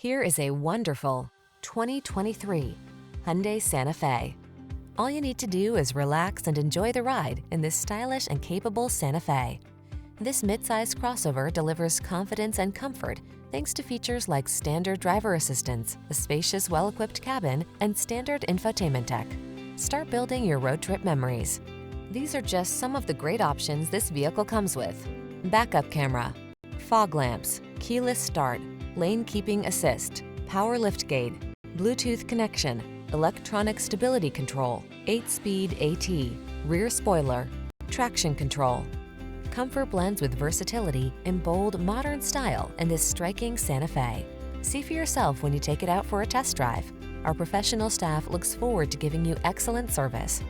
Here is a wonderful 2023 Hyundai Santa Fe. All you need to do is relax and enjoy the ride in this stylish and capable Santa Fe. This midsize crossover delivers confidence and comfort thanks to features like standard driver assistance, a spacious, well-equipped cabin, and standard infotainment tech. Start building your road trip memories. These are just some of the great options this vehicle comes with: backup camera, fog lamps, keyless start, lane keeping assist, power liftgate, Bluetooth connection, electronic stability control, 8-speed AT, rear spoiler, traction control. Comfort blends with versatility in bold, modern style in this striking Santa Fe. See for yourself when you take it out for a test drive. Our professional staff looks forward to giving you excellent service.